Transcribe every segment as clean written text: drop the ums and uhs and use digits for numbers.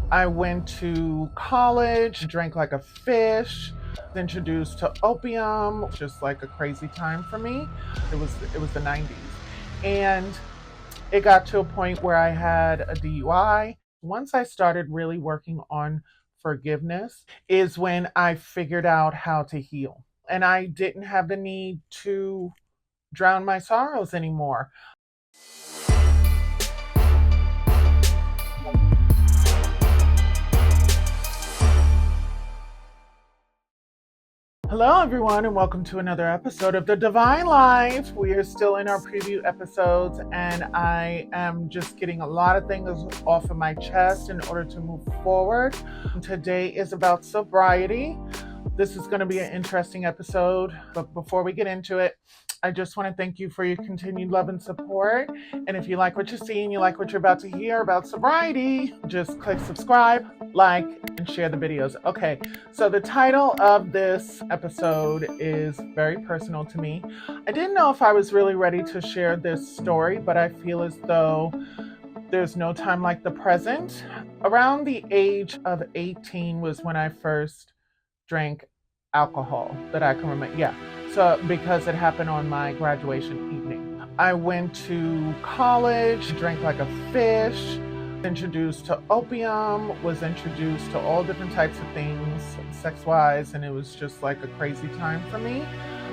I went to college, drank like a fish, introduced to opium, just like a crazy time for me. It was the 90s. And it got to a point where I had a DUI. Once I started really working on forgiveness is when I figured out how to heal. And I didn't have the need to drown my sorrows anymore. Hello, everyone, and welcome to another episode of the Devine Life. We are still in our preview episodes, and I am just getting a lot of things off of my chest in order to move forward. Today is about sobriety. This is going to be an interesting episode, but before we get into it, I just want to thank you for your continued love and support. And if you like what you see and you like what you're about to hear about sobriety, just click subscribe, like, and share the videos. Okay, so the title of this episode is very personal to me. I didn't know if I was really ready to share this story, but I feel as though there's no time like the present. Around the age of 18 was when I first drank alcohol that I can remember. Yeah. So because it happened on my graduation evening. I went to college, drank like a fish, introduced to opium, was introduced to all different types of things, sex-wise, and it was just like a crazy time for me.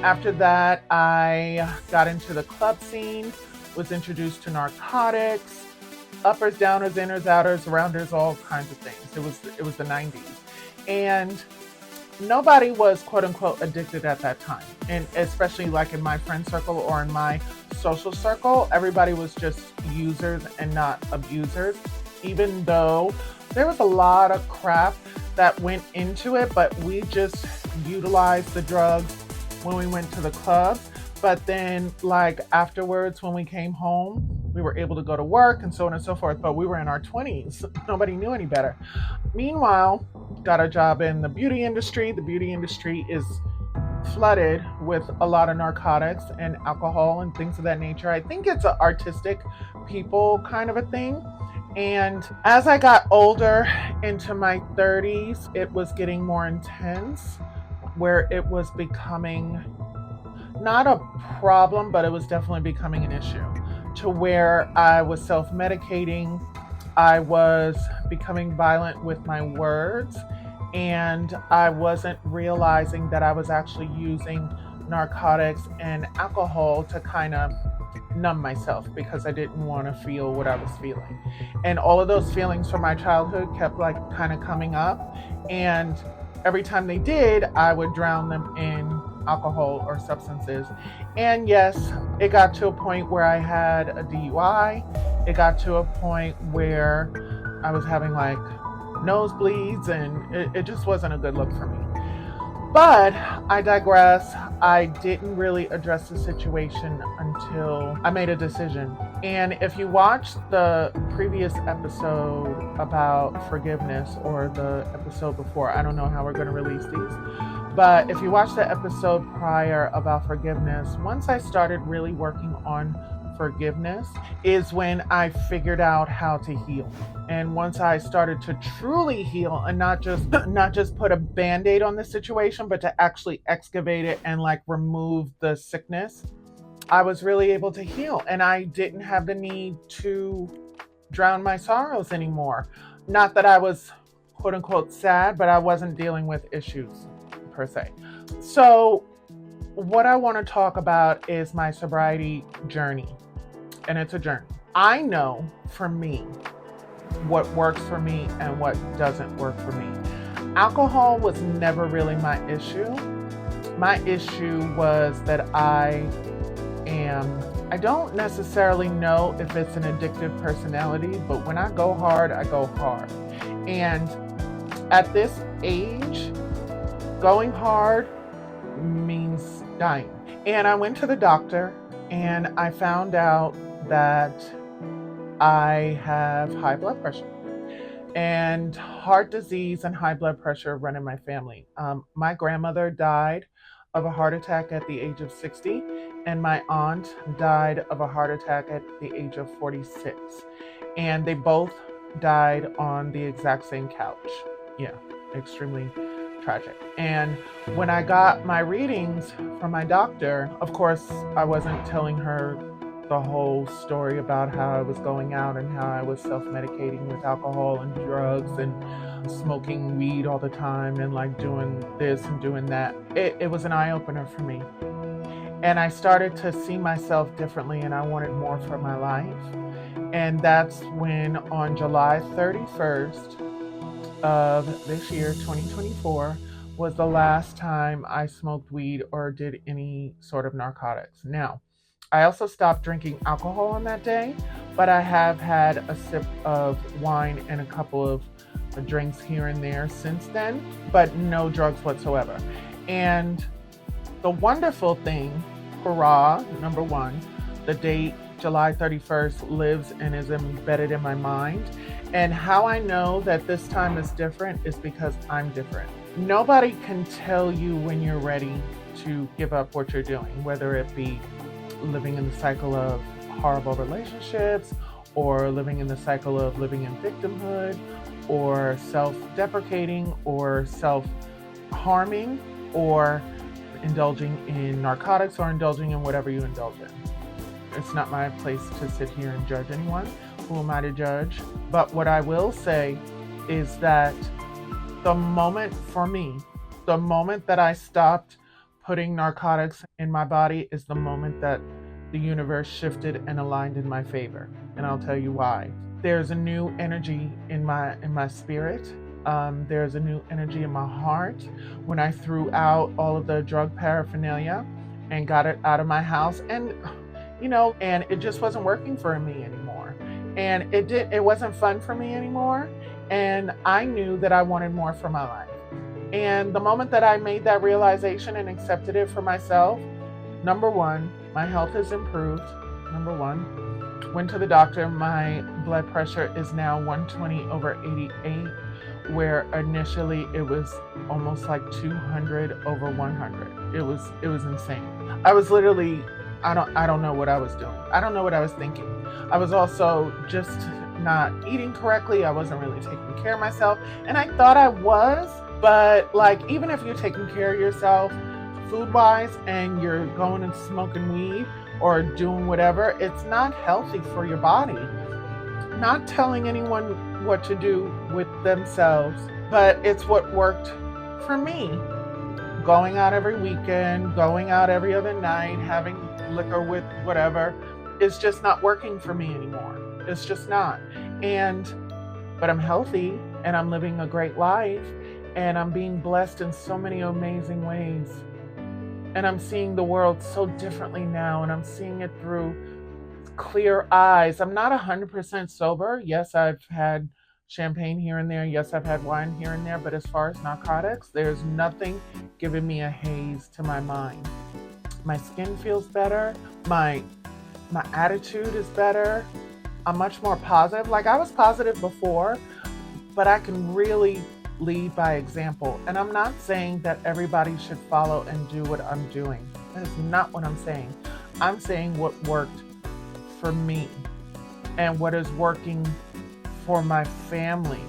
After that, I got into the club scene, was introduced to narcotics, uppers, downers, inners, outers, rounders, all kinds of things. It was the 90s. And nobody was quote unquote addicted at that time. And especially like in my friend circle or in my social circle, everybody was just users and not abusers, even though there was a lot of crap that went into it, but we just utilized the drugs when we went to the club. But then, like afterwards, when we came home, we were able to go to work and so on and so forth. But we were in our 20s. Nobody knew any better. Meanwhile, got a job in the beauty industry. The beauty industry is flooded with a lot of narcotics and alcohol and things of that nature. I think it's an artistic people kind of a thing. And as I got older into my 30s, it was getting more intense, where it was becoming not a problem, but it was definitely becoming an issue to where I was self medicating. I was becoming violent with my words, and I wasn't realizing that I was actually using narcotics and alcohol to kind of numb myself because I didn't want to feel what I was feeling. And all of those feelings from my childhood kept like kind of coming up. And every time they did, I would drown them in alcohol or substances. And yes, it got to a point where I had a DUI. It got to a point where I was having like nosebleeds, and it just wasn't a good look for me. But I digress. I didn't really address the situation until I made a decision. And if you watched the previous episode about forgiveness or the episode before, I don't know how we're going to release these, but if you watched the episode prior about forgiveness, once I started really working on forgiveness is when I figured out how to heal. And once I started to truly heal and not just put a band-aid on the situation, but to actually excavate it and like remove the sickness, I was really able to heal. And I didn't have the need to drown my sorrows anymore. Not that I was quote unquote sad, but I wasn't dealing with issues per se. So what I want to talk about is my sobriety journey. And it's a journey. I know for me what works for me and what doesn't work for me. Alcohol was never really my issue. My issue was that I don't necessarily know if it's an addictive personality, but when I go hard, I go hard. And at this age, going hard means dying. And I went to the doctor and I found out that I have high blood pressure, and heart disease and high blood pressure run in my family. My grandmother died of a heart attack at the age of 60, and my aunt died of a heart attack at the age of 46. And they both died on the exact same couch. Yeah, extremely tragic. And when I got my readings from my doctor, of course, I wasn't telling her the whole story about how I was going out and how I was self medicating with alcohol and drugs and smoking weed all the time and like doing this and doing that. It was an eye opener for me. And I started to see myself differently and I wanted more for my life. And that's when on July 31st of this year, 2024, was the last time I smoked weed or did any sort of narcotics. Now, I also stopped drinking alcohol on that day, but I have had a sip of wine and a couple of drinks here and there since then, but no drugs whatsoever. And the wonderful thing, hurrah, number one, the date July 31st lives and is embedded in my mind. And how I know that this time is different is because I'm different. Nobody can tell you when you're ready to give up what you're doing, whether it be living in the cycle of horrible relationships or living in the cycle of living in victimhood or self-deprecating or self-harming or indulging in narcotics or indulging in whatever you indulge in. It's not my place to sit here and judge anyone. Who am I to judge? But what I will say is that the moment for me, the moment that I stopped putting narcotics in my body is the moment that the universe shifted and aligned in my favor. And I'll tell you why. There's a new energy in my spirit. There's a new energy in my heart. When I threw out all of the drug paraphernalia and got it out of my house, and and it just wasn't working for me anymore. And it wasn't fun for me anymore. And I knew that I wanted more for my life. And the moment that I made that realization and accepted it for myself, number one, my health has improved. Number one, went to the doctor. My blood pressure is now 120/88, where initially it was almost like 200/100. It was insane. I was literally, I don't know what I was doing. I don't know what I was thinking. I was also just not eating correctly. I wasn't really taking care of myself. And I thought I was, but like, even if you're taking care of yourself food wise and you're going and smoking weed or doing whatever, it's not healthy for your body. Not telling anyone what to do with themselves, but it's what worked for me. Going out every weekend, going out every other night, having liquor with whatever, is just not working for me anymore. It's just not. But I'm healthy and I'm living a great life and I'm being blessed in so many amazing ways. And I'm seeing the world so differently now and I'm seeing it through clear eyes. I'm not 100% sober. Yes, I've had champagne here and there. Yes, I've had wine here and there. But as far as narcotics, there's nothing giving me a haze to my mind. My skin feels better. My attitude is better. I'm much more positive. Like, I was positive before, but I can really lead by example. And I'm not saying that everybody should follow and do what I'm doing. That is not what I'm saying. I'm saying what worked for me and what is working for my family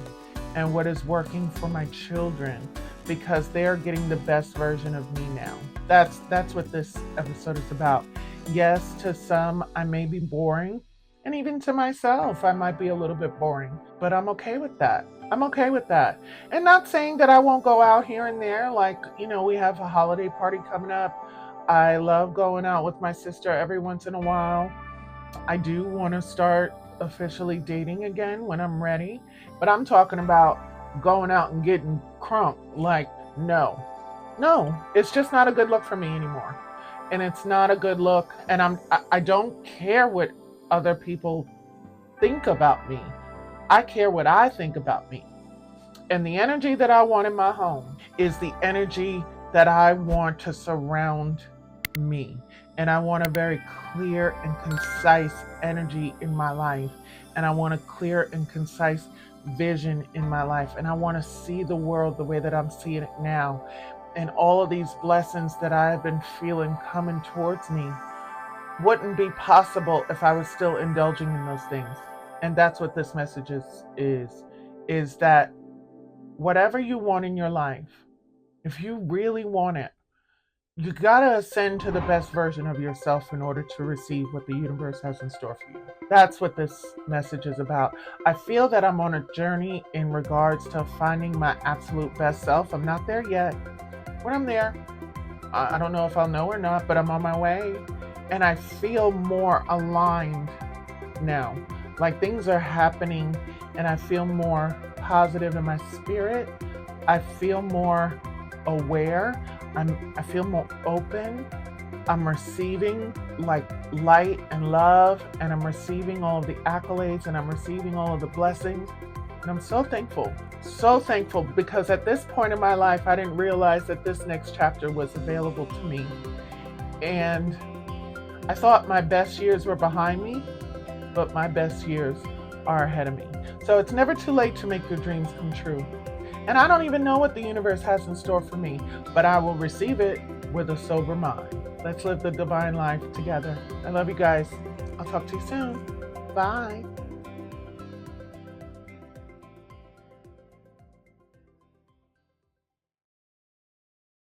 and what is working for my children, because they're getting the best version of me now. That's what this episode is about. Yes, to some I may be boring, and even to myself I might be a little bit boring, but I'm okay with that. I'm okay with that. And not saying that I won't go out here and there. Like, we have a holiday party coming up. I love going out with my sister every once in a while. I do want to start officially dating again when I'm ready, but I'm talking about going out and getting crunk. Like, no, it's just not a good look for me anymore. And it's not a good look. And I don't care what other people think about me. I care what I think about me. And the energy that I want in my home is the energy that I want to surround me. And I want a very clear and concise energy in my life. And I want a clear and concise vision in my life. And I want to see the world the way that I'm seeing it now. And all of these blessings that I've been feeling coming towards me wouldn't be possible if I was still indulging in those things. And that's what this message is that whatever you want in your life, if you really want it, you gotta ascend to the best version of yourself in order to receive what the universe has in store for you. That's what this message is about. I feel that I'm on a journey in regards to finding my absolute best self. I'm not there yet. When I'm there, I don't know if I'll know or not, but I'm on my way. And I feel more aligned now. Like things are happening and I feel more positive in my spirit. I feel more aware. I feel more open. I'm receiving like light and love, and I'm receiving all of the accolades, and I'm receiving all of the blessings. And I'm so thankful because at this point in my life, I didn't realize that this next chapter was available to me. And I thought my best years were behind me, but my best years are ahead of me. So it's never too late to make your dreams come true. And I don't even know what the universe has in store for me, but I will receive it with a sober mind. Let's live the divine life together. I love you guys. I'll talk to you soon. Bye.